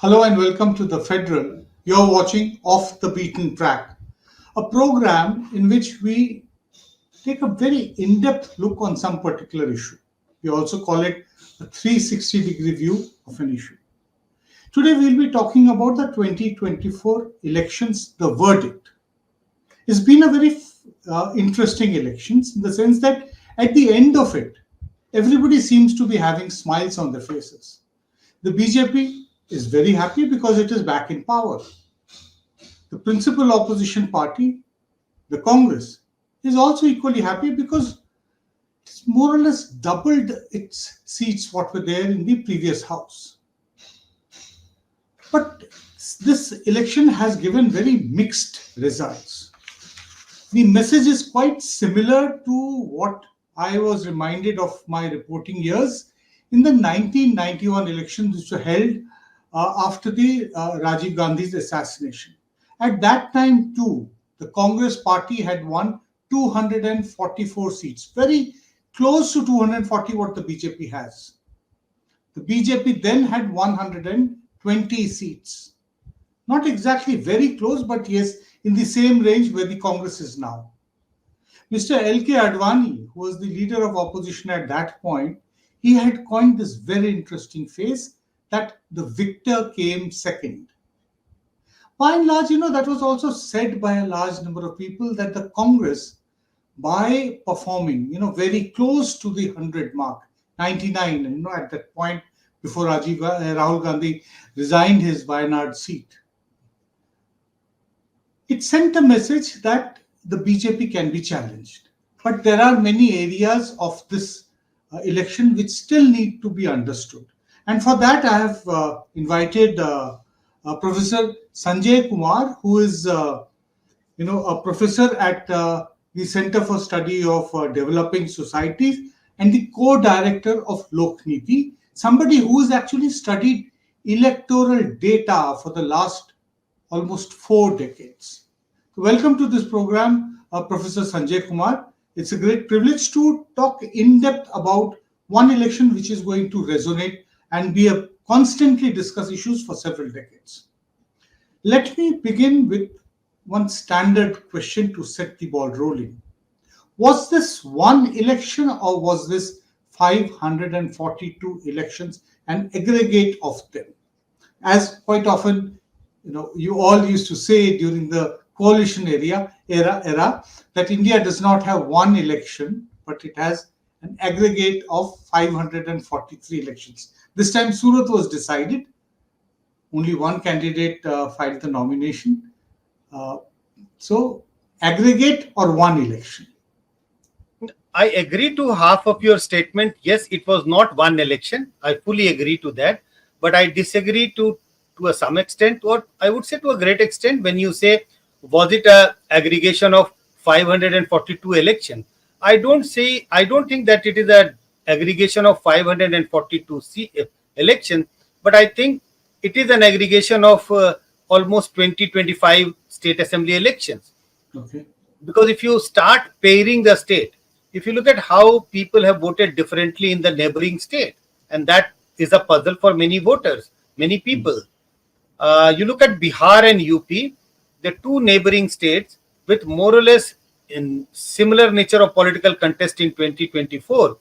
Hello and welcome to The Federal. You're watching Off the Beaten Track, a program in which we take a very in-depth look on some particular issue. We also call it a 360-degree view of an issue. Today we'll be talking about the 2024 elections, the verdict. It's been a very interesting elections in the sense that at the end of it, everybody seems to be having smiles on their faces. The BJP is very happy because it is back in power. The principal opposition party, the Congress, is also equally happy because it's more or less doubled its seats what were there in the previous house. But this election has given very mixed results. The message is quite similar to what I was reminded of my reporting years in the 1991 elections which were held after the Rajiv Gandhi's assassination. At that time too, the Congress party had won 244 seats, very close to 240 what the BJP has. The BJP then had 120 seats. Not exactly very close, but yes, in the same range where the Congress is now. Mr. L.K. Advani, who was the leader of opposition at that point, he had coined this very interesting phrase that the victor came second. By and large, that was also said by a large number of people that the Congress, by performing, very close to the 100 mark, 99, at that point before Rahul Gandhi resigned his Wayanad seat, it sent a message that the BJP can be challenged. But there are many areas of this election which still need to be understood. And for that, I have invited Professor Sanjay Kumar, who is, a professor at the Center for Study of Developing Societies and the co-director of Lok Niti, somebody who has actually studied electoral data for the last almost 4 decades. So welcome to this program, Professor Sanjay Kumar. It's a great privilege to talk in depth about one election which is going to resonate and be a constantly discuss issues for several decades. Let me begin with one standard question to set the ball rolling. Was this one election or was this 542 elections, an aggregate of them? As quite often, you all used to say during the coalition era that India does not have one election, but it has an aggregate of 543 elections. This time Surat was decided. Only one candidate filed the nomination. So aggregate or one election? I agree to half of your statement. Yes, it was not one election. I fully agree to that. But I disagree to some extent, or I would say to a great extent, when you say, was it an aggregation of 542 elections? I don't think that it is an aggregation of 542 elections, but I think it is an aggregation of almost 20-25 state assembly elections. Okay. Because if you start pairing the state, if you look at how people have voted differently in the neighboring state, and that is a puzzle for many voters, many people. You look at Bihar and UP, the two neighboring states with more or less in similar nature of political contest in 2024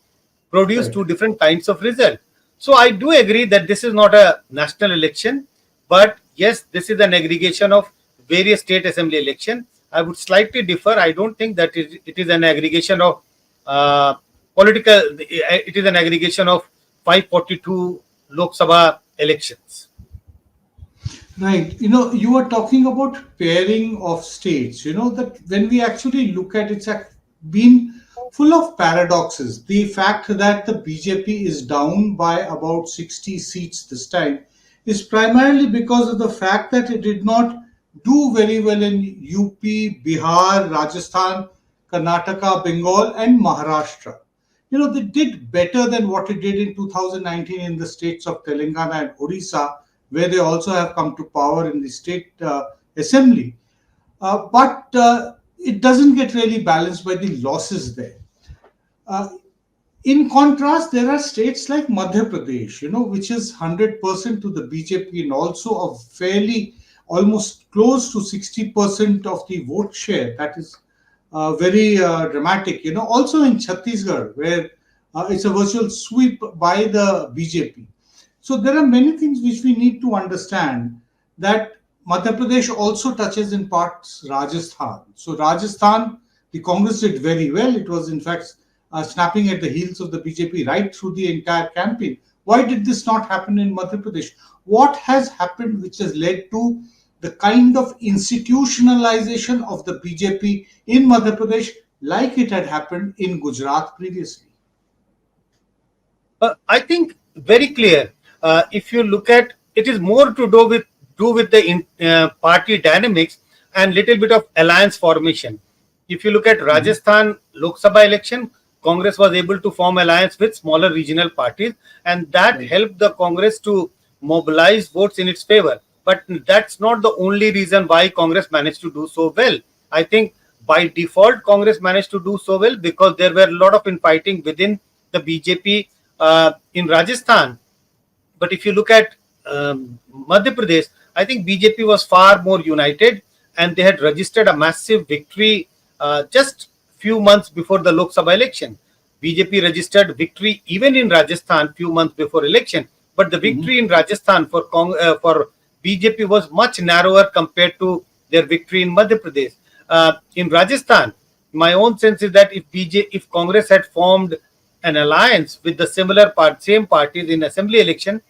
produced two different kinds of results. So I do agree that this is not a national election, but yes, this is an aggregation of various state assembly elections. I would slightly differ. I don't think that it is an aggregation of it is an aggregation of 542 Lok Sabha elections. Right. You were talking about pairing of states. That when we actually look at it's been full of paradoxes. The fact that the BJP is down by about 60 seats this time is primarily because of the fact that it did not do very well in UP, Bihar, Rajasthan, Karnataka, Bengal, and Maharashtra. They did better than what it did in 2019 in the states of Telangana and Odisha, where they also have come to power in the state assembly. But it doesn't get really balanced by the losses there. In contrast, there are states like Madhya Pradesh, which is 100% to the BJP and also a fairly almost close to 60% of the vote share. That is very dramatic. Also in Chhattisgarh, where it's a virtual sweep by the BJP. So there are many things which we need to understand, that Madhya Pradesh also touches in parts Rajasthan. So Rajasthan, the Congress did very well. It was in fact snapping at the heels of the BJP right through the entire campaign. Why did this not happen in Madhya Pradesh? What has happened which has led to the kind of institutionalization of the BJP in Madhya Pradesh like it had happened in Gujarat previously? I think very clear. If you look at it, is more to do with the party dynamics and little bit of alliance formation. If you look at Rajasthan Lok Sabha election, Congress was able to form alliance with smaller regional parties, and that helped the Congress to mobilize votes in its favor. But that's not the only reason why Congress managed to do so well. I think by default, Congress managed to do so well because there were a lot of infighting within the BJP in Rajasthan. But if you look at Madhya Pradesh, I think BJP was far more united, and they had registered a massive victory just few months before the Lok Sabha election. BJP registered victory even in Rajasthan few months before election, but the victory in Rajasthan for BJP was much narrower compared to their victory in Madhya Pradesh. In Rajasthan, my own sense is that if Congress had formed an alliance with the same parties in assembly election,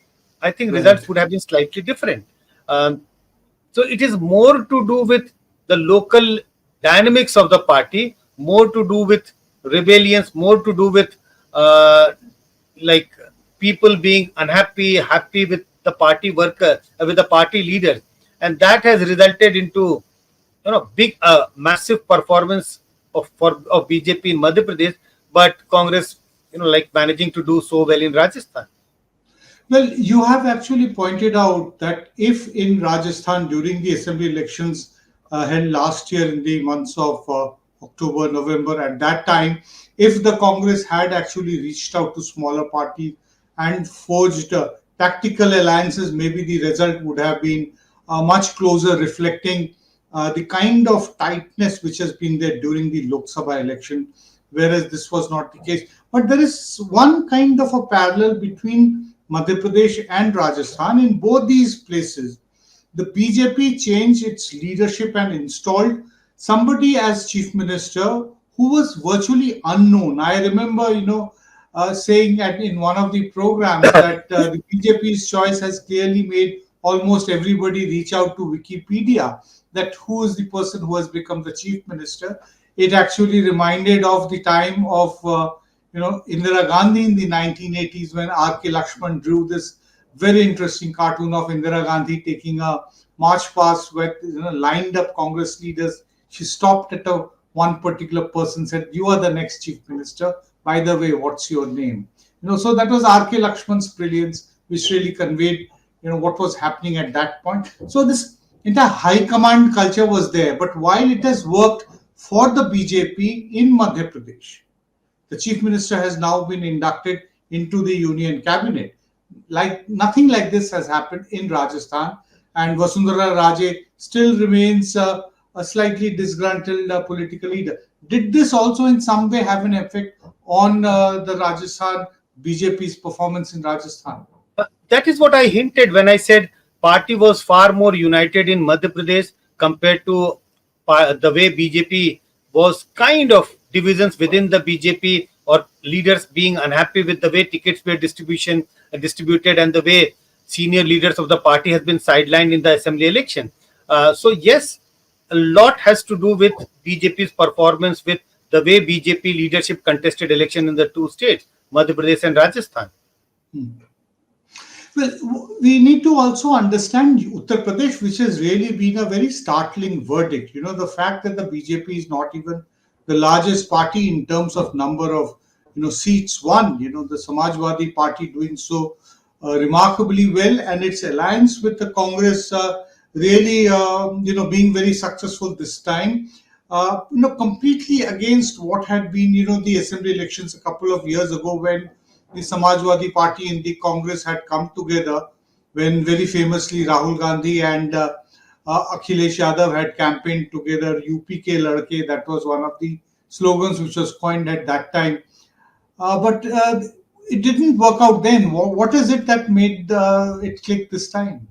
I think results would have been slightly different. So it is more to do with the local dynamics of the party, more to do with rebellions, more to do with like people being unhappy, happy with the party worker, with the party leaders, and that has resulted into big, massive performance of BJP in Madhya Pradesh, but Congress, like managing to do so well in Rajasthan. Well, you have actually pointed out that if in Rajasthan during the assembly elections held last year in the months of October, November, at that time, if the Congress had actually reached out to smaller parties and forged tactical alliances, maybe the result would have been much closer, reflecting the kind of tightness which has been there during the Lok Sabha election, whereas this was not the case. But there is one kind of a parallel between Madhya Pradesh and Rajasthan. In both these places, the BJP changed its leadership and installed somebody as chief minister who was virtually unknown. I remember, saying in one of the programs that the BJP's choice has clearly made almost everybody reach out to Wikipedia, that who is the person who has become the chief minister. It actually reminded of the time of Indira Gandhi in the 1980s, when R.K. Lakshman drew this very interesting cartoon of Indira Gandhi taking a march past with lined up Congress leaders. She stopped at one particular person, said, "You are the next chief minister. By the way, what's your name?" So that was R.K. Lakshman's brilliance, which really conveyed what was happening at that point. So this entire high command culture was there. But while it has worked for the BJP in Madhya Pradesh, the chief minister has now been inducted into the union cabinet. Like nothing like this has happened in Rajasthan, and Vasundhara Raje still remains a slightly disgruntled political leader. Did this also in some way have an effect on the Rajasthan BJP's performance in Rajasthan? That is what I hinted when I said party was far more united in Madhya Pradesh compared to the way BJP was kind of divisions within the BJP, or leaders being unhappy with the way tickets were distributed and the way senior leaders of the party has been sidelined in the assembly election. So yes, a lot has to do with BJP's performance, with the way BJP leadership contested election in the two states, Madhya Pradesh and Rajasthan. Well, we need to also understand Uttar Pradesh, which has really been a very startling verdict. The fact that the BJP is not even the largest party in terms of number of seats won. The Samajwadi Party doing so remarkably well, and its alliance with the Congress really being very successful this time. completely against what had been, the assembly elections a couple of years ago, when the Samajwadi Party and the Congress had come together, when very famously Rahul Gandhi and Akhilesh Yadav had campaigned together. UP ke ladke, that was one of the slogans which was coined at that time. But it didn't work out then. What is it that made it click this time?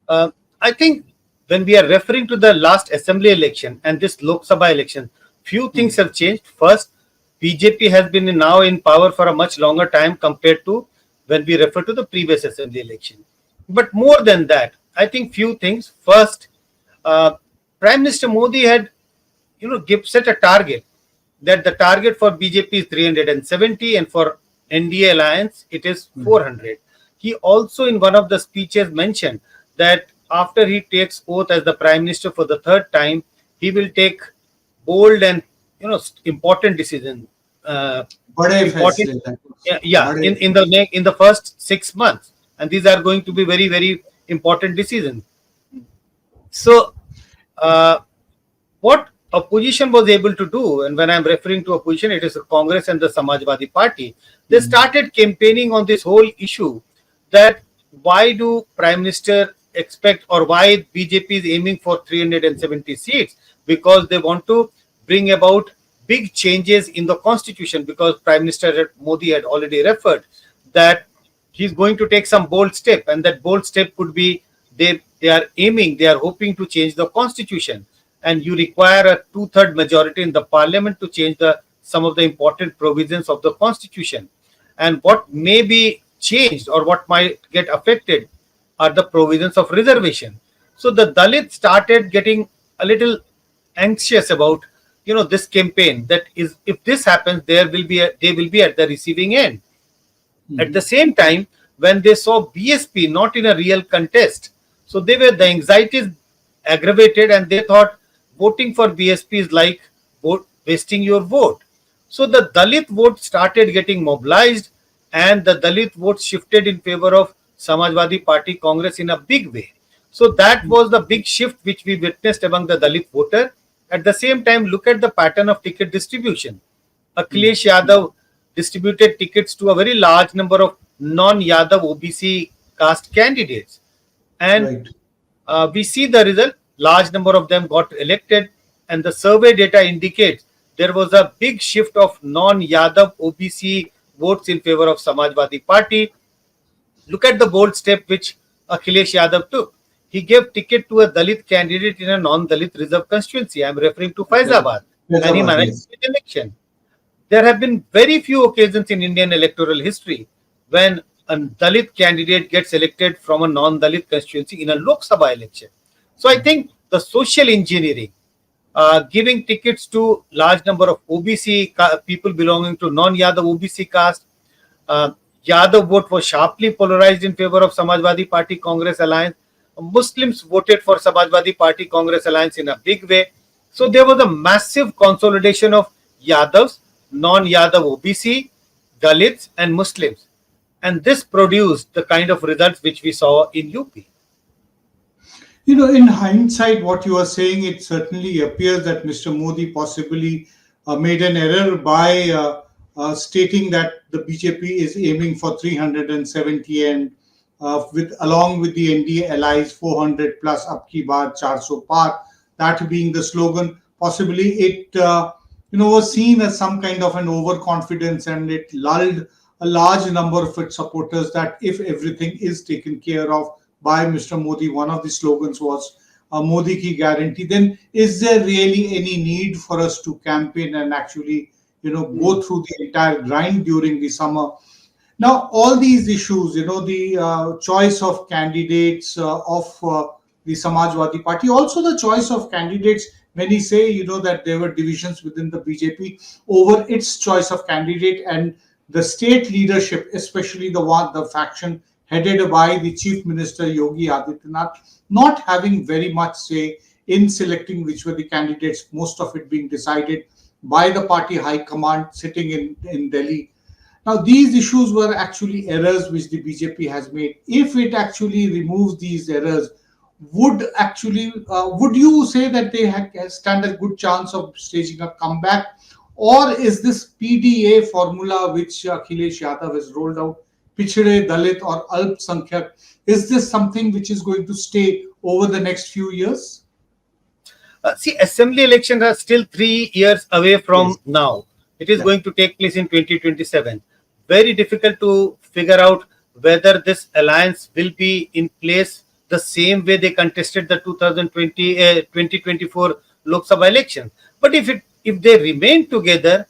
I think when we are referring to the last assembly election and this Lok Sabha election, few things have changed. First, BJP has been now in power for a much longer time compared to when we refer to the previous assembly election. But more than that, I think few things. First, uh, Prime Minister Modi had, set a target that the target for BJP is 370 and for NDA alliance it is 400. He also in one of the speeches mentioned that after he takes oath as the Prime Minister for the third time, he will take bold and important decisions. Bade Important, faisle, that was yeah, bade. in the first 6 months, and these are going to be very very important decisions. So, uh, what opposition was able to do, and when I'm referring to opposition, it is the Congress and the Samajwadi Party, they started campaigning on this whole issue that why do Prime Minister expect, or why BJP is aiming for 370 seats, because they want to bring about big changes in the constitution, because Prime Minister Modi had already referred that he's going to take some bold step, and that bold step could be they are hoping to change the constitution, and you require a two-third majority in the parliament to change the some of the important provisions of the constitution. And what may be changed or what might get affected are the provisions of reservation. So the Dalits started getting a little anxious about this campaign, that is, if this happens, they will be at the receiving end. At the same time, when they saw BSP not in a real contest, so the anxieties aggravated, and they thought voting for BSP is like wasting your vote. So the Dalit vote started getting mobilized, and the Dalit vote shifted in favor of Samajwadi Party Congress in a big way. So that was the big shift which we witnessed among the Dalit voter. At the same time, look at the pattern of ticket distribution. Akhilesh Yadav distributed tickets to a very large number of non-Yadav OBC caste candidates. And Right. we see the result. Large number of them got elected, and the survey data indicates there was a big shift of non-Yadav OBC votes in favor of Samajwadi Party. Look at the bold step which Akhilesh Yadav took. He gave ticket to a Dalit candidate in a non-Dalit reserve constituency. I am referring to Right. Faizabad, and he Hyderabad, managed yes. the election. There have been very few occasions in Indian electoral history when a Dalit candidate gets elected from a non-Dalit constituency in a Lok Sabha election. So I think the social engineering, giving tickets to large number of OBC people belonging to non-Yadav OBC caste, uh, Yadav vote was sharply polarized in favor of Samajwadi Party Congress alliance. Muslims voted for Samajwadi Party Congress alliance in a big way. So there was a massive consolidation of Yadavs, non-Yadav OBC, Dalits, and Muslims. And this produced the kind of results which we saw in UP. In hindsight, what you are saying, it certainly appears that Mr. Modi possibly made an error by stating that the BJP is aiming for 370, and with along with the NDA allies 400 plus up ki baar 400 par, that being the slogan. Possibly it was seen as some kind of an overconfidence, and it lulled a large number of its supporters that if everything is taken care of by Mr. Modi, one of the slogans was Modi ki guarantee, then is there really any need for us to campaign and actually, go through the entire grind during the summer? Now, all these issues, the choice of candidates of the Samajwadi Party, also the choice of candidates, many say, that there were divisions within the BJP over its choice of candidate, and the state leadership, especially the faction headed by the Chief Minister Yogi Adityanath, not having very much say in selecting which were the candidates, most of it being decided by the party high command sitting in Delhi. Now, these issues were actually errors which the BJP has made. If it actually removes these errors, would you say that they stand a good chance of staging a comeback, or is this PDA formula which Akhilesh Yadav has rolled out, Pichhade, Dalit or Alpsankyak, is this something which is going to stay over the next few years? See, assembly elections are still 3 years away from Yes. now. It is Yeah. going to take place in 2027. Very difficult to figure out whether this alliance will be in place the same way they contested the 2024 Lok Sabha election. But if they remain together,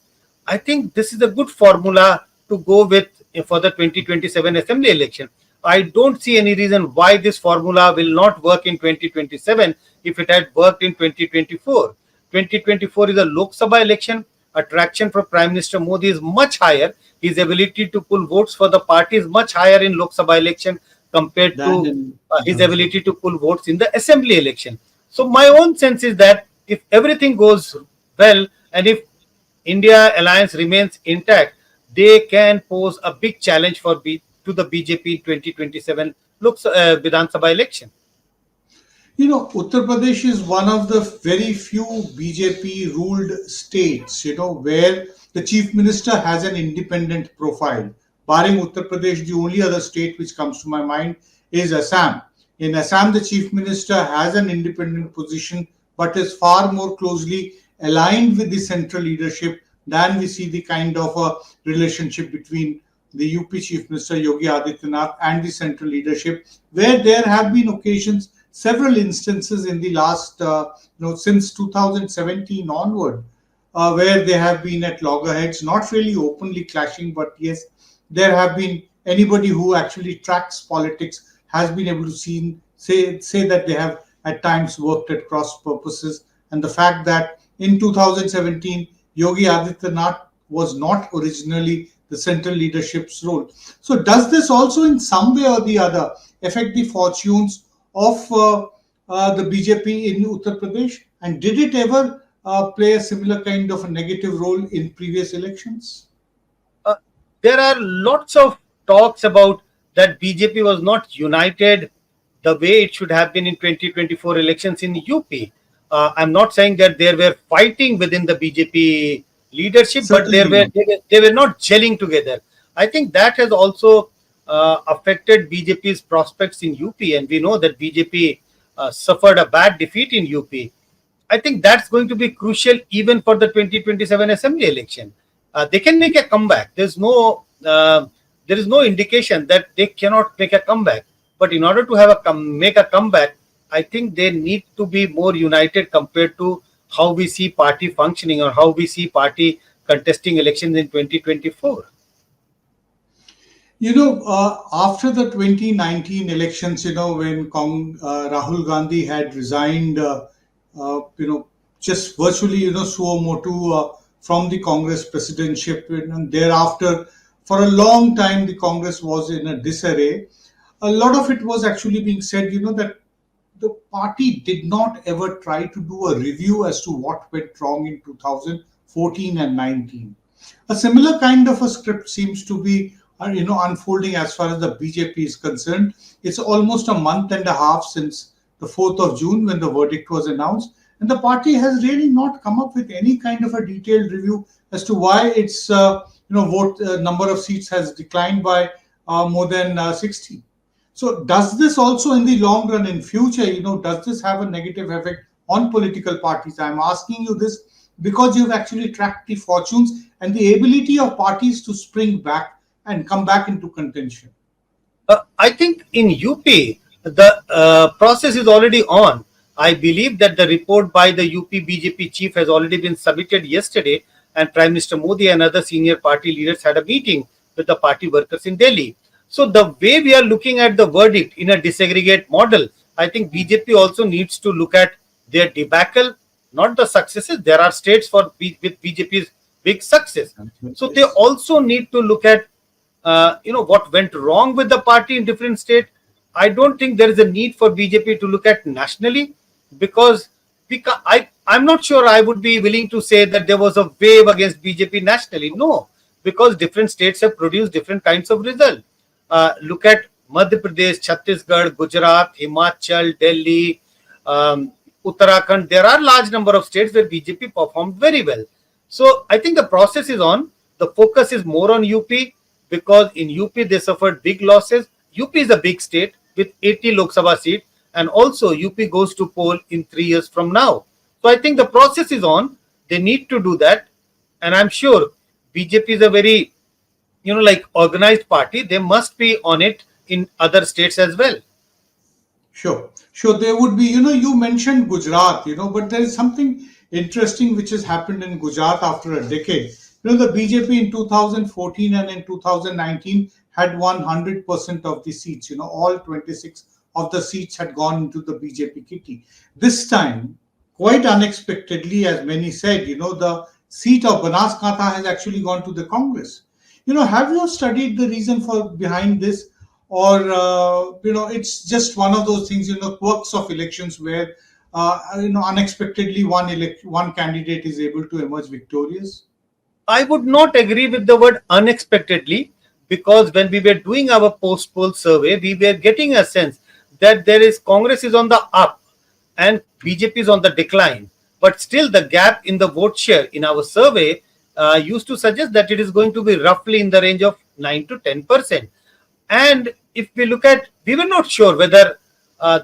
I think this is a good formula to go with for the 2027 assembly election. I don't see any reason why this formula will not work in 2027 if it had worked in 2024. 2024 is a Lok Sabha election. Attraction for Prime Minister Modi is much higher. His ability to pull votes for the party is much higher in Lok Sabha election compared Than to in his Vidhan Sabha. ability to pull votes in the assembly election. So my own sense is that if everything goes well and if India alliance remains intact, they can pose a big challenge to the BJP 2027 Vidhan Sabha election. Uttar Pradesh is one of the very few BJP ruled states, where the chief minister has an independent profile. Barring Uttar Pradesh, the only other state which comes to my mind is Assam. In Assam, the chief minister has an independent position, but is far more closely aligned with the central leadership than we see the kind of a relationship between the UP chief minister Yogi Adityanath and the central leadership, where there have been occasions, several instances in the last, since 2017 onward, where they have been at loggerheads, not really openly clashing, but yes, there have been anybody who actually tracks politics has been able to say that they have at times worked at cross purposes. And the fact that in 2017, Yogi Adityanath was not originally the central leadership's role. So does this also in some way or the other affect the fortunes of the BJP in Uttar Pradesh? And did it ever play a similar kind of a negative role in previous elections? Uh, there are lots of talks about that BJP was not united the way it should have been in 2024 elections in UP. I'm not saying that there were fighting within the BJP leadership, but Certainly not. they were not gelling together. I think that has also affected BJP's prospects in UP, and we know that BJP suffered a bad defeat in UP. I think that's going to be crucial even for the 2027 assembly election. They can make a comeback. There is no indication that they cannot make a comeback. But in order to have make a comeback, I think they need to be more united compared to how we see party functioning or how we see party contesting elections in 2024. After the 2019 elections, when Rahul Gandhi had resigned, just virtually, suo motu from the Congress presidentship, and thereafter, for a long time, the Congress was in a disarray. A lot of it was actually being said, that the party did not ever try to do a review as to what went wrong in 2014 and 19. A similar kind of a script seems to be, unfolding as far as the BJP is concerned. It's almost a month and a half since the 4th of June when the verdict was announced, and the party has really not come up with any kind of a detailed review as to why its vote number of seats has declined by more than 60. So does this also in the long run in future, does this have a negative effect on political parties? I'm asking you this because you've actually tracked the fortunes and the ability of parties to spring back and come back into contention. I think in UP, the process is already on. I believe that the report by the UP BJP chief has already been submitted yesterday, and Prime Minister Modi and other senior party leaders had a meeting with the party workers in Delhi. So the way we are looking at the verdict in a disaggregate model, I think BJP also needs to look at their debacle, not the successes. There are states with BJP's big success. So they also need to look at what went wrong with the party in different states. I don't think there is a need for BJP to look at nationally, because I'm not sure I would be willing to say that there was a wave against BJP nationally. No, because different states have produced different kinds of results. Look at Madhya Pradesh, Chhattisgarh, Gujarat, Himachal, Delhi, Uttarakhand, there are large number of states where BJP performed very well. So I think the process is on. The focus is more on UP because in UP they suffered big losses. UP is a big state with 80 Lok Sabha seats, and also UP goes to poll in 3 years from now. So I think the process is on. They need to do that, and I'm sure BJP is a very like organized party. They must be on it in other states as well. Sure, sure. There would be, you mentioned Gujarat, but there is something interesting which has happened in Gujarat after a decade. The BJP in 2014 and in 2019 had won 100% of the seats. All 26 of the seats had gone into the BJP kitty. This time, quite unexpectedly, as many said, the seat of Banaskantha has actually gone to the Congress. Have you studied the reason for behind this? Or it's just one of those things, quirks of elections where unexpectedly one candidate is able to emerge victorious? I would not agree with the word unexpectedly, because when we were doing our post poll survey, we were getting a sense that there is Congress is on the up and BJP is on the decline. But still, the gap in the vote share in our survey used to suggest that it is going to be roughly in the range of 9 to 10%. And if we look at, we were not sure whether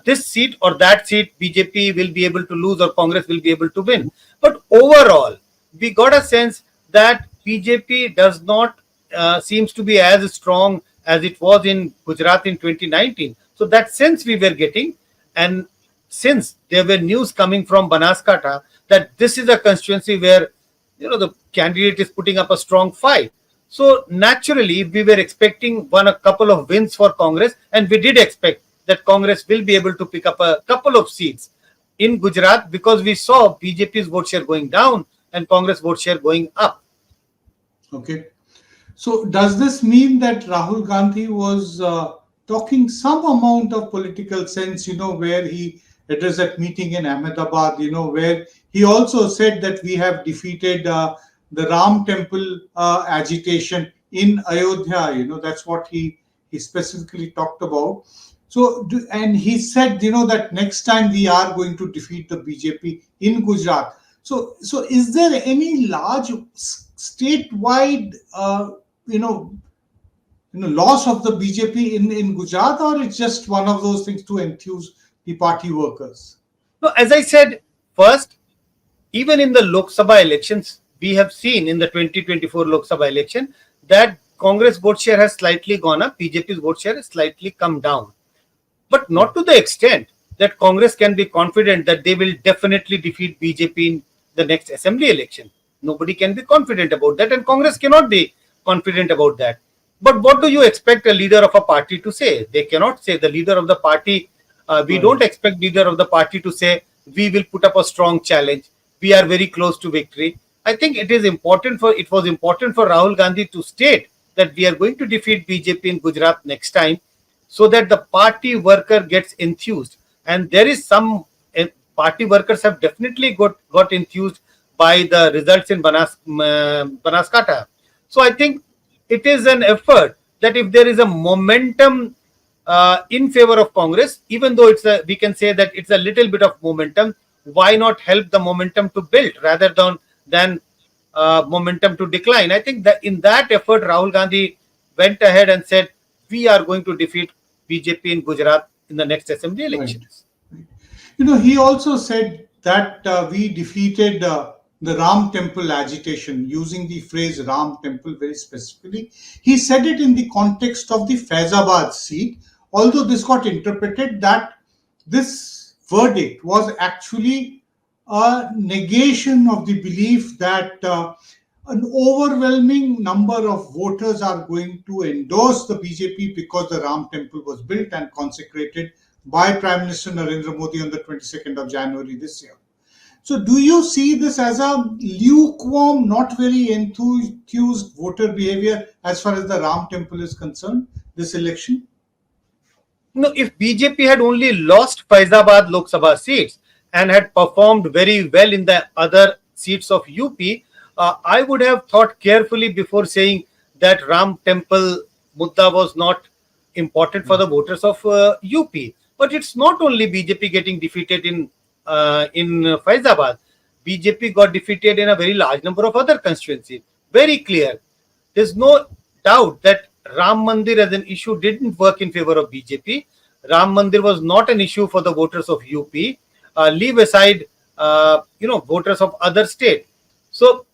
this seat or that seat BJP will be able to lose or Congress will be able to win. But overall, we got a sense that BJP does not seems to be as strong as it was in Gujarat in 2019. So that sense we were getting, and since there were news coming from Banaskantha that this is a constituency where the candidate is putting up a strong fight. So naturally, we were expecting a couple of wins for Congress, and we did expect that Congress will be able to pick up a couple of seats in Gujarat because we saw BJP's vote share going down and Congress vote share going up. Okay. So does this mean that Rahul Gandhi was talking some amount of political sense, where he addressed that meeting in Ahmedabad, where he also said that we have defeated the Ram temple agitation in Ayodhya, that's what he specifically talked about. So, and he said, that next time we are going to defeat the BJP in Gujarat. So is there any large statewide, loss of the BJP in Gujarat, or it's just one of those things to enthuse the party workers? No, as I said, first, even in the Lok Sabha elections, we have seen in the 2024 Lok Sabha election that Congress vote share has slightly gone up, BJP's vote share has slightly come down. But not to the extent that Congress can be confident that they will definitely defeat BJP in the next assembly election. Nobody can be confident about that, and Congress cannot be confident about that. But what do you expect a leader of a party to say? They cannot say. The leader of the party, we don't expect leader of the party to say, we will put up a strong challenge. We are very close to victory. I think it was important for Rahul Gandhi to state that we are going to defeat BJP in Gujarat next time, so that the party worker gets enthused. And there is some party workers have definitely got enthused by the results in Banaskantha. So I think it is an effort that if there is a momentum in favor of Congress, even though we can say that it's a little bit of momentum, why not help the momentum to build rather than momentum to decline? I think that in that effort, Rahul Gandhi went ahead and said, we are going to defeat BJP in Gujarat in the next assembly elections. Right. He also said that we defeated the Ram temple agitation, using the phrase Ram temple very specifically. He said it in the context of the Faizabad seat, although this got interpreted that this verdict was actually a negation of the belief that an overwhelming number of voters are going to endorse the BJP because the Ram temple was built and consecrated by Prime Minister Narendra Modi on the 22nd of January this year. So do you see this as a lukewarm, not very enthused voter behavior as far as the Ram temple is concerned, this election? No, if BJP had only lost Faizabad Lok Sabha seats and had performed very well in the other seats of UP, I would have thought carefully before saying that Ram temple mudda was not important for the voters of UP. But it's not only BJP getting defeated in Faizabad. BJP got defeated in a very large number of other constituencies. Very clear. There's no doubt that Ram Mandir as an issue didn't work in favor of BJP. Ram Mandir was not an issue for the voters of UP. Leave aside, voters of other state. So,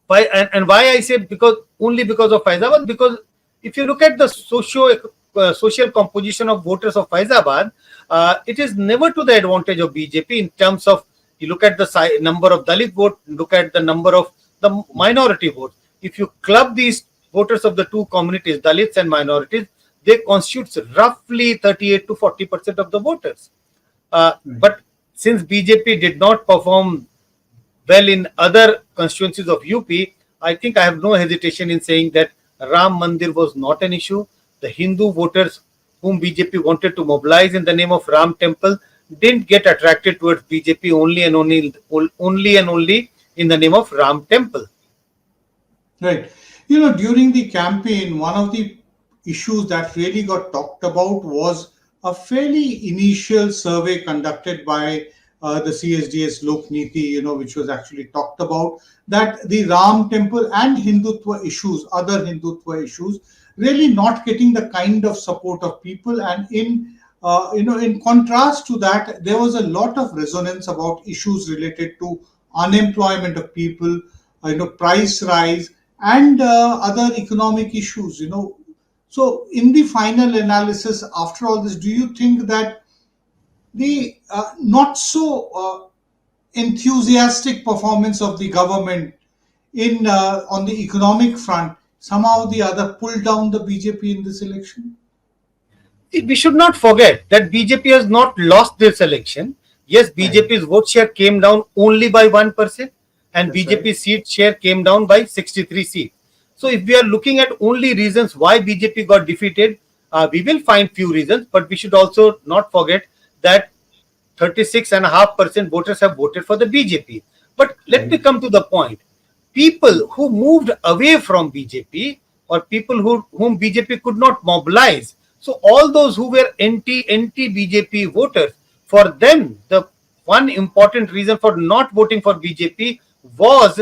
and why I say only because of Faizabad, because if you look at the social composition of voters of Faizabad, it is never to the advantage of BJP in terms of, you look at the number of Dalit votes, look at the number of the minority votes. If you club these voters of the two communities, Dalits and minorities, they constitute roughly 38 to 40% of the voters. But since BJP did not perform well in other constituencies of UP, I think I have no hesitation in saying that Ram Mandir was not an issue. The Hindu voters whom BJP wanted to mobilize in the name of Ram Temple didn't get attracted towards BJP only and only in the name of Ram Temple. Right. During the campaign, one of the issues that really got talked about was a fairly initial survey conducted by the CSDS Lok Niti, which was actually talked about, that the Ram Temple and Hindutva issues, other Hindutva issues, really not getting the kind of support of people. And in contrast to that, there was a lot of resonance about issues related to unemployment of people, price rise, and other economic issues. So in the final analysis, after all this, do you think that the not so enthusiastic performance of the government on the economic front somehow or the other pulled down the BJP in this election? We should not forget that BJP has not lost this election. Yes, BJP's vote share came down only by 1%, and BJP's seat share came down by 63 seats. So if we are looking at only reasons why BJP got defeated, we will find few reasons, but we should also not forget that 36.5% voters have voted for the BJP. But let me come to the point. People who moved away from BJP, or people whom BJP could not mobilize, so all those who were anti-BJP voters, for them, the one important reason for not voting for BJP was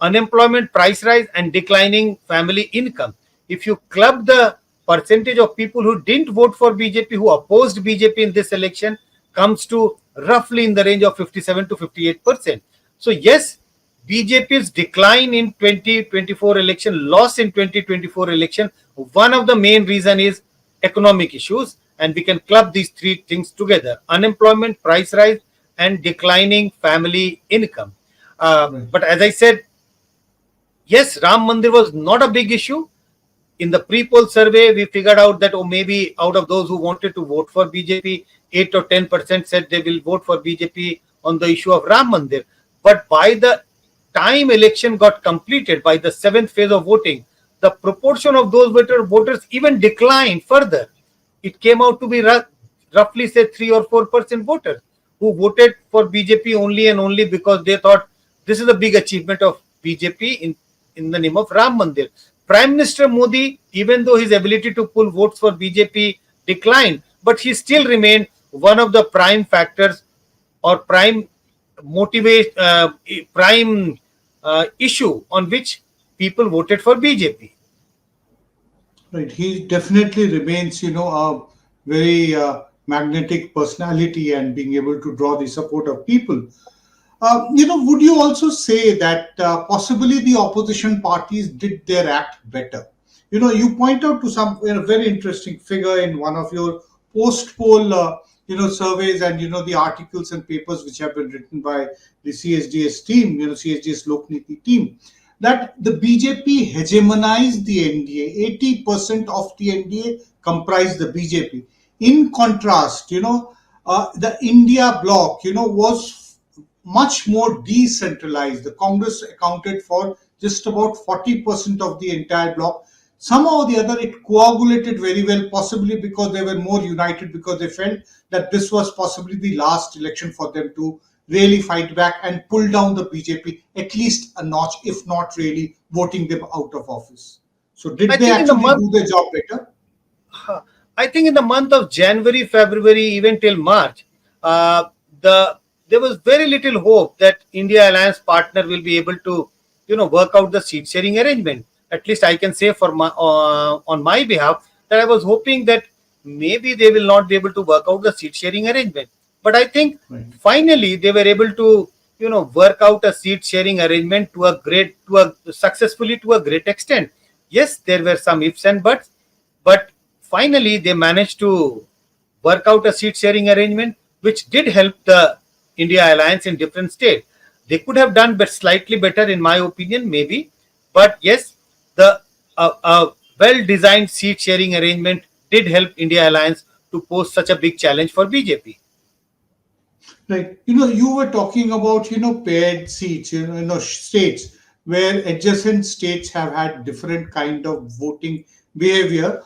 unemployment, price rise, and declining family income. If you club the percentage of people who didn't vote for BJP, who opposed BJP in this election, comes to roughly in the range of 57 to 58%. So yes, BJP's decline in 2024 election, loss in 2024 election, one of the main reason is economic issues, and we can club these three things together: unemployment, price rise, and declining family income. But as I said, yes, Ram Mandir was not a big issue. In the pre-poll survey, we figured out that maybe out of those who wanted to vote for BJP, 8 or 10% said they will vote for BJP on the issue of Ram Mandir. But by the time election got completed, by the 7th phase of voting, the proportion of those voters even declined further. It came out to be roughly, say, 3 or 4% voters who voted for BJP only and only because they thought this is a big achievement of BJP in the name of Ram Mandir. Prime Minister Modi, even though his ability to pull votes for BJP declined, but he still remained one of the prime factors or prime issue on which people voted for BJP. Right. He definitely remains, a very magnetic personality and being able to draw the support of people. Would you also say that possibly the opposition parties did their act better? You point out to some very interesting figure in one of your post-poll, surveys and, the articles and papers which have been written by the CSDS team, CSDS Lok Niti team, that the BJP hegemonized the NDA. 80% of the NDA comprised the BJP. In contrast, the India bloc, was much more decentralized. The Congress accounted for just about 40% of the entire bloc. Somehow or the other, it coagulated very well, possibly because they were more united, because they felt that this was possibly the last election for them to really fight back and pull down the BJP at least a notch, if not really voting them out of office. So did they actually do their job better? I think in the month of January, February, even till March, uh, there was very little hope that India alliance partner will be able to, work out the seat sharing arrangement. At least I can say for my on my behalf that I was hoping that maybe they will not be able to work out the seat sharing arrangement. But I think Right. finally they were able to, work out a seat sharing arrangement to a successfully to a great extent. Yes, there were some ifs and buts, but finally they managed to work out a seat sharing arrangement which did help the India alliance in different states. They could have done but slightly better in my opinion, maybe. But yes, the well designed seat sharing arrangement did help India alliance to pose such a big challenge for BJP. Right. You were talking about, paired seats, states where adjacent states have had different kind of voting behavior.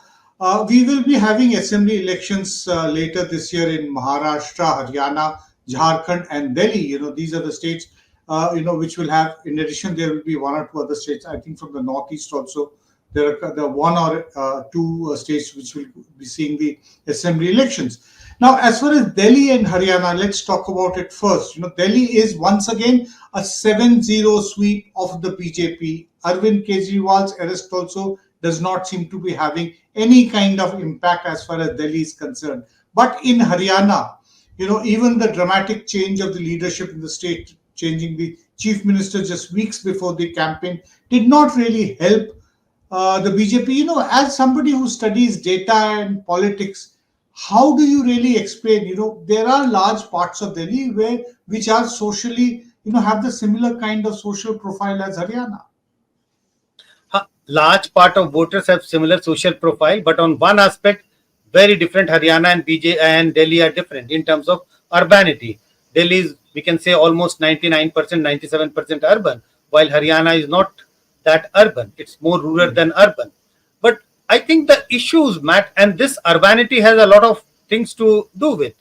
We will be having assembly elections later this year in Maharashtra, Haryana, Jharkhand, and Delhi. These are the states, which will have, in addition, there will be one or two other states, I think from the Northeast also. There are the one or two states which will be seeing the assembly elections. Now, as far as Delhi and Haryana, let's talk about it first. Delhi is once again a 7-0 sweep of the BJP. Arvind Kejriwal's arrest also does not seem to be having any kind of impact as far as Delhi is concerned. But in Haryana, even the dramatic change of the leadership in the state, changing the chief minister just weeks before the campaign, did not really help the BJP. As somebody who studies data and politics, how do you really explain? There are large parts of Delhi which are socially, have the similar kind of social profile as Haryana. Large part of voters have similar social profile, but on one aspect, very different. Haryana and BJ and Delhi are different in terms of urbanity. Delhi is, we can say, almost 99%, 97% urban, while Haryana is not that urban. It's more rural Right. than urban. But I think the issues, Matt, and this urbanity has a lot of things to do with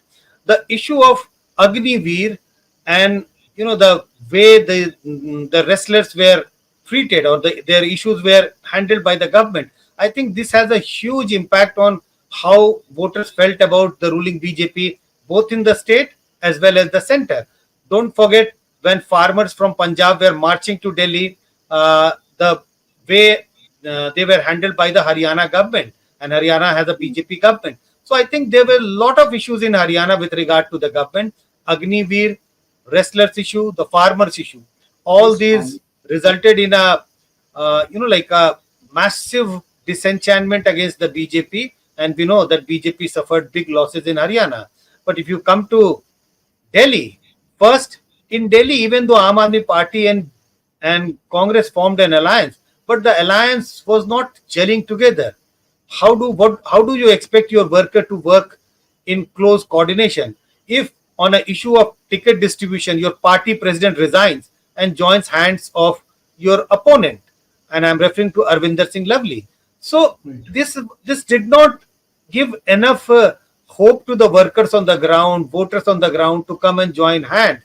the issue of Agniveer, and the way the wrestlers were treated, or their issues were handled by the government. I think this has a huge impact on how voters felt about the ruling BJP, both in the state as well as the center. Don't forget when farmers from Punjab were marching to Delhi, the way they were handled by the Haryana government, and Haryana has a BJP government. So I think there were a lot of issues in Haryana with regard to the government. Agniveer, wrestlers issue, the farmers issue. All Yes, these resulted in a like a massive disenchantment against the BJP, and we know that BJP suffered big losses in Haryana. But if you come to Delhi, first in Delhi, even though Aam Aadmi Party and Congress formed an alliance, but the alliance was not gelling together. How do you expect your worker to work in close coordination if on an issue of ticket distribution your party president resigns and joins hands of your opponent? And I'm referring to Arvinder Singh Lovely. So right. this did not give enough hope to the workers on the ground, voters on the ground, to come and join hands.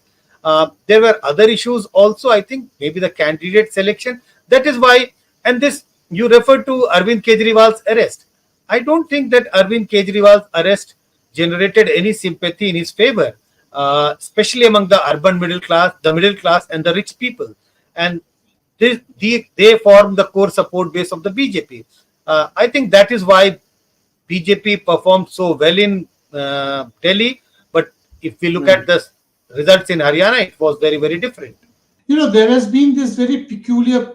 There were other issues also. I think maybe the candidate selection. That is why, and this you refer to Arvind Kejriwal's arrest. I don't think that Arvind Kejriwal's arrest generated any sympathy in his favor, especially among the urban middle class, and the rich people. And they form the core support base of the BJP. I think that is why BJP performed so well in Delhi. But if we look at Right. the results in Haryana, it was very, very different. There has been this very peculiar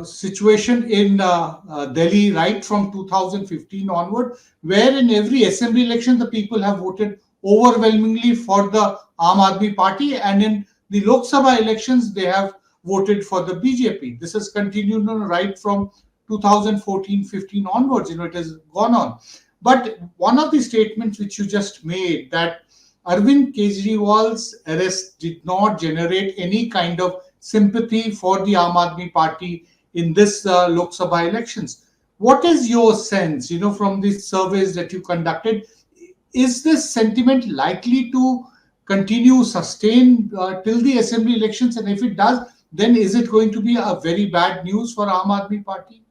situation in Delhi right from 2015 onward, where in every assembly election the people have voted overwhelmingly for the Aam Aadmi Party, and in the Lok Sabha elections they have voted for the BJP. This has continued right from 2014-15 onwards. It has gone on. But one of the statements which you just made, that Arvind Kejriwal's arrest did not generate any kind of sympathy for the Aam Aadmi Party in this Lok Sabha elections. What is your sense, from the surveys that you conducted? Is this sentiment likely to continue, sustain till the assembly elections? And if it does, then is it going to be a very bad news for Aam Aadmi Party?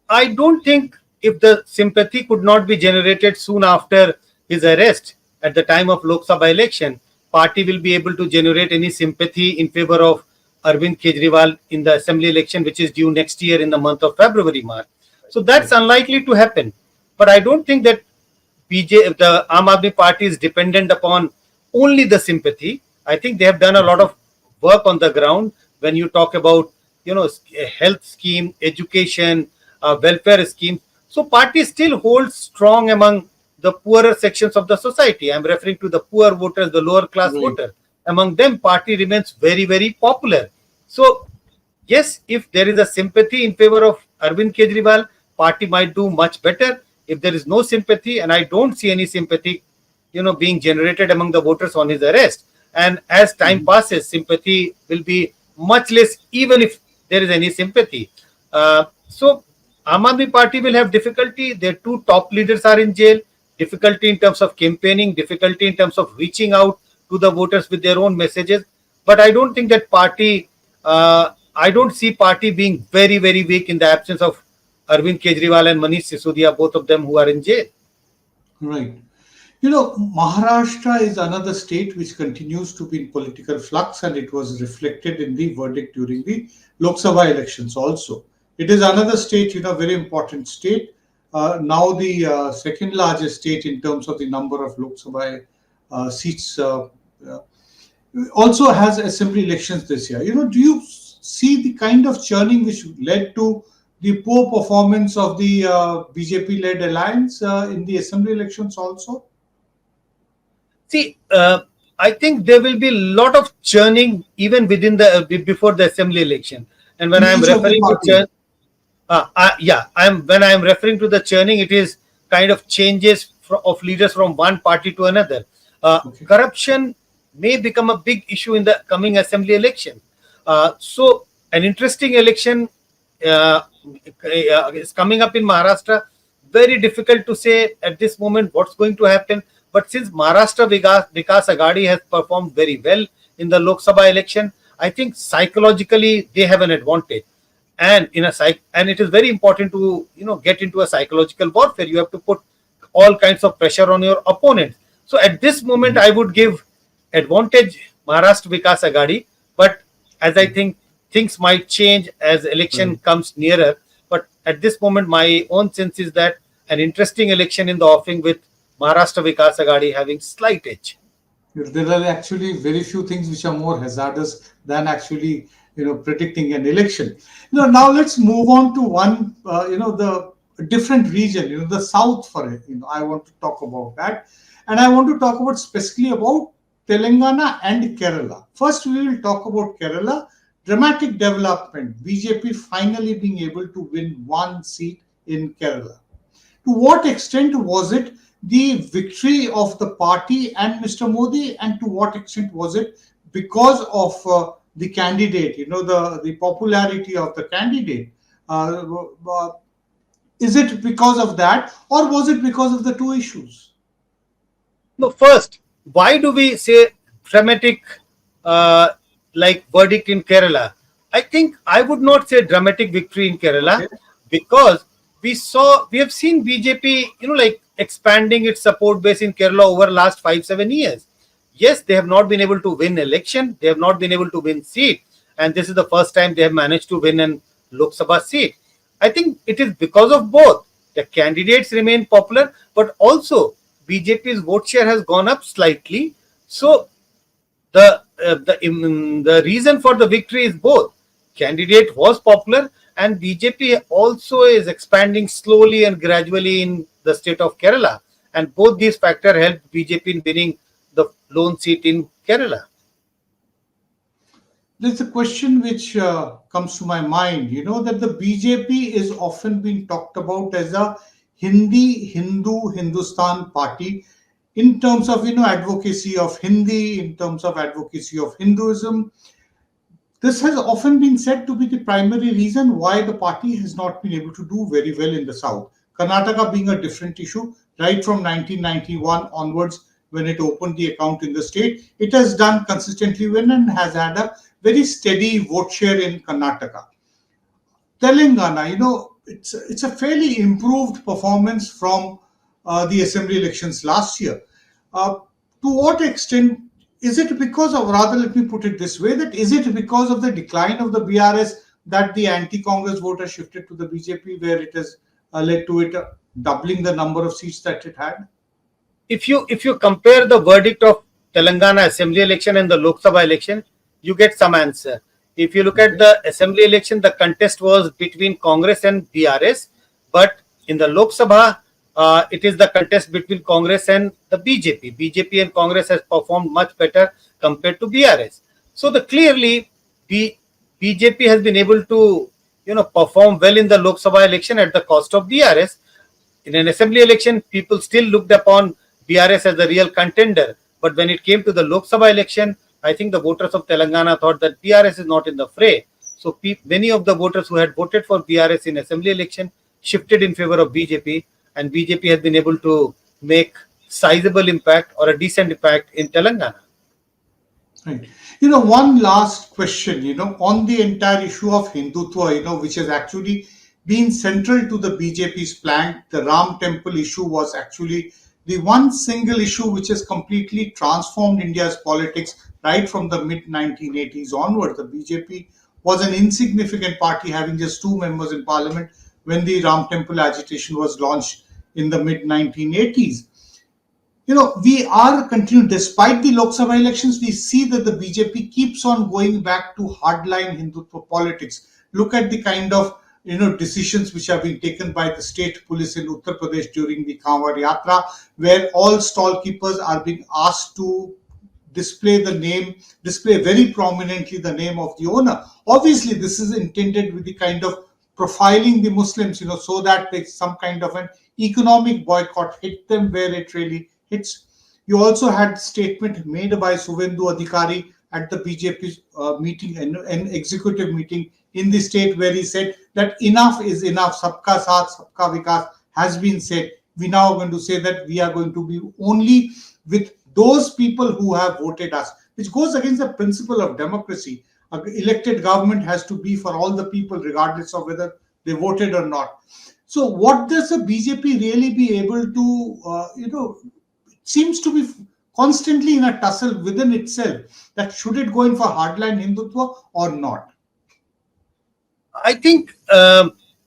I don't think if the sympathy could not be generated soon after his arrest at the time of Lok Sabha election, party will be able to generate any sympathy in favor of Arvind Kejriwal in the assembly election, which is due next year in the month of February, March. So that's unlikely to happen. But I don't think that the Aam Aadmi Party is dependent upon only the sympathy. I think they have done a lot of work on the ground. When you talk about, a health scheme, education, welfare scheme, so party still holds strong among the poorer sections of the society. I'm referring to the poor voters, the lower class Right. voters. Among them, party remains very, very popular. So yes, if there is a sympathy in favor of Arvind Kejriwal, party might do much better. If there is no sympathy, and I don't see any sympathy, being generated among the voters on his arrest, and as time passes, sympathy will be much less, even if there is any sympathy. So Aam Aadmi Party will have difficulty. Their two top leaders are in jail. Difficulty in terms of campaigning, difficulty in terms of reaching out to the voters with their own messages. But I don't think that party. I don't see party being very, very weak in the absence of Arvind Kejriwal and Manish Sisodia, both of them who are in jail. Right. Maharashtra is another state which continues to be in political flux, and it was reflected in the verdict during the Lok Sabha elections also. It is another state, very important state. Now the second largest state in terms of the number of Lok Sabha seats. Also has assembly elections this year. Do you see the kind of churning which led to the poor performance of the BJP-led alliance in the assembly elections also? See, I think there will be a lot of churning even within the before the assembly election. And when In I am each of the referring to parties? when I am referring to the churning, it is kind of changes of leaders from one party to another. Okay. Corruption may become a big issue in the coming assembly election. So an interesting election is coming up in Maharashtra. Very difficult to say at this moment what's going to happen. But since Maharashtra Vikas Aghadi has performed very well in the Lok Sabha election, I think psychologically they have an advantage. And it is very important to get into a psychological warfare. You have to put all kinds of pressure on your opponent. So at this moment, I would give advantage Maharashtra Vikas Aghadi, but as I think things might change as election comes nearer. But at this moment, my own sense is that an interesting election in the offing with Maharashtra Vikas Aghadi having slight edge. There are actually very few things which are more hazardous than actually, predicting an election. Now let's move on to one, the different region, the south for it. I want to talk about that, and I want to talk about specifically about Telangana and Kerala. First, we will talk about Kerala. Dramatic development. BJP finally being able to win one seat in Kerala. To what extent was it the victory of the party and Mr. Modi, and to what extent was it because of the candidate, the popularity of the candidate? Is it because of that, or was it because of the two issues? No, first, why do we say dramatic verdict in Kerala? I think I would not say dramatic victory in Kerala, because we have seen BJP, expanding its support base in Kerala over last 5-7 years. Yes, they have not been able to win election. They have not been able to win seat. And this is the first time they have managed to win an Lok Sabha seat. I think it is because of both. The candidates remain popular, but also BJP's vote share has gone up slightly. So the reason for the victory is both. Candidate was popular, and BJP also is expanding slowly and gradually in the state of Kerala. And both these factors helped BJP in winning the lone seat in Kerala. There's a question which comes to my mind, that the BJP is often being talked about as a Hindustan party in terms of, advocacy of Hindi, in terms of advocacy of Hinduism. This has often been said to be the primary reason why the party has not been able to do very well in the south. Karnataka being a different issue, right from 1991 onwards, when it opened the account in the state, it has done consistently well and has had a very steady vote share in Karnataka. Telangana, it's a fairly improved performance from the assembly elections last year. Uh, to what extent is it because of, rather, let me put it this way, that is it because of the decline of the BRS that the anti-Congress vote has shifted to the BJP, where it has led to it doubling the number of seats that it had? If you compare the verdict of Telangana assembly election and the Lok Sabha election, you get some answer. If you look at the assembly election, the contest was between Congress and BRS, but in the Lok Sabha, it is the contest between Congress and the BJP. BJP and Congress has performed much better compared to BRS. So the clearly BJP has been able to perform well in the Lok Sabha election at the cost of BRS. In an assembly election, people still looked upon BRS as the real contender. But when it came to the Lok Sabha election, I think the voters of Telangana thought that BRS is not in the fray. So many of the voters who had voted for BRS in assembly election shifted in favor of BJP, and BJP has been able to make sizable impact or a decent impact in Telangana. Right. One last question, on the entire issue of Hindutva, which has actually been central to the BJP's plan. The Ram Temple issue was actually the one single issue which has completely transformed India's politics right from the mid 1980s onward. The BJP was an insignificant party having just 2 members in parliament when the Ram Temple agitation was launched in the mid 1980s. We are continuing, despite the Lok Sabha elections, we see that the BJP keeps on going back to hardline Hindutva politics. Look at the kind of decisions which have been taken by the state police in Uttar Pradesh during the Kanwar Yatra, where all stall keepers are being asked to display very prominently the name of the owner. Obviously, this is intended with the kind of profiling the Muslims, so that some kind of an economic boycott hit them where it really hits. You also had statement made by Suvendu Adhikari at the BJP meeting, an executive meeting in the state, where he said that enough is enough. Sabka Saath, Sabka Vikas has been said. We now are going to say that we are going to be only with those people who have voted us, which goes against the principle of democracy. An elected government has to be for all the people, regardless of whether they voted or not. So what does the BJP really be able to, seems to be constantly in a tussle within itself, that should it go in for hardline Hindutva or not? I think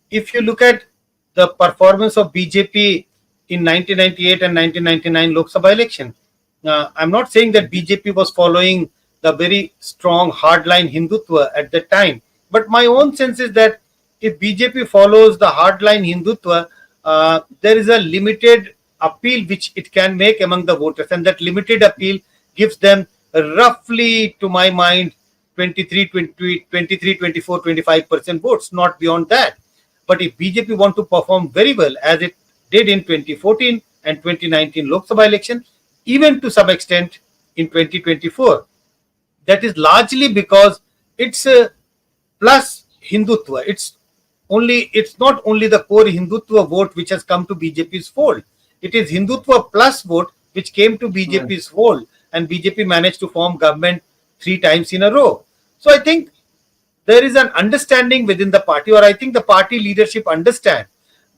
if you look at the performance of BJP in 1998 and 1999 Lok Sabha election, I'm not saying that BJP was following the very strong hardline Hindutva at that time, but my own sense is that if BJP follows the hardline Hindutva, there is a limited appeal which it can make among the voters, and that limited appeal gives them roughly, to my mind, 23, 24, 25% votes, not beyond that. But if BJP want to perform very well, as it did in 2014 and 2019 Lok Sabha election, even to some extent in 2024, that is largely because it's a plus Hindutva. It's not only the core Hindutva vote which has come to BJP's fold. It is Hindutva plus vote which came to BJP's fold, and BJP managed to form government 3 times in a row. So I think there is an understanding within the party, or I think the party leadership understand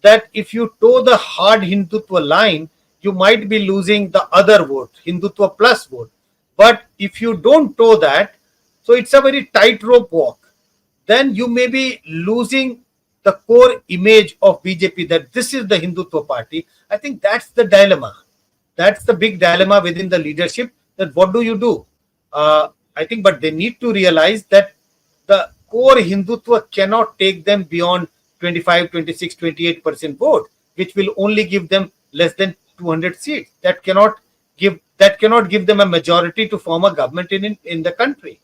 that if you toe the hard Hindutva line, you might be losing the other vote, Hindutva plus vote. But if you don't toe that, so it's a very tightrope walk, then you may be losing the core image of BJP, that this is the Hindutva party. I think that's the dilemma. That's the big dilemma within the leadership, that what do you do? I think, but they need to realize that the core Hindutva cannot take them beyond 25, 26, 28% vote, which will only give them less than 200 seats. That cannot give them a majority to form a government in the country.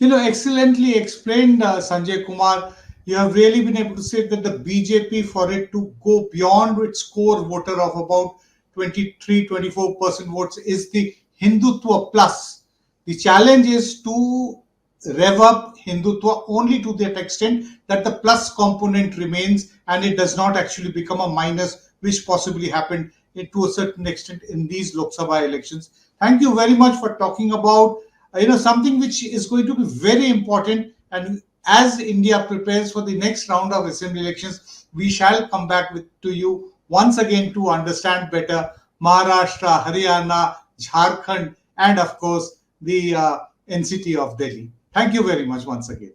Excellently explained, Sanjay Kumar. You have really been able to say that the BJP, for it to go beyond its core voter of about 23, 24% votes, is the Hindutva plus. The challenge is to rev up Hindutva only to that extent that the plus component remains and it does not actually become a minus, which possibly happened to a certain extent in these Lok Sabha elections. Thank you very much for talking about something which is going to be very important, and as India prepares for the next round of assembly elections, we shall come back to you once again to understand better Maharashtra, Haryana, Jharkhand, and of course the NCT of Delhi. Thank you very much once again.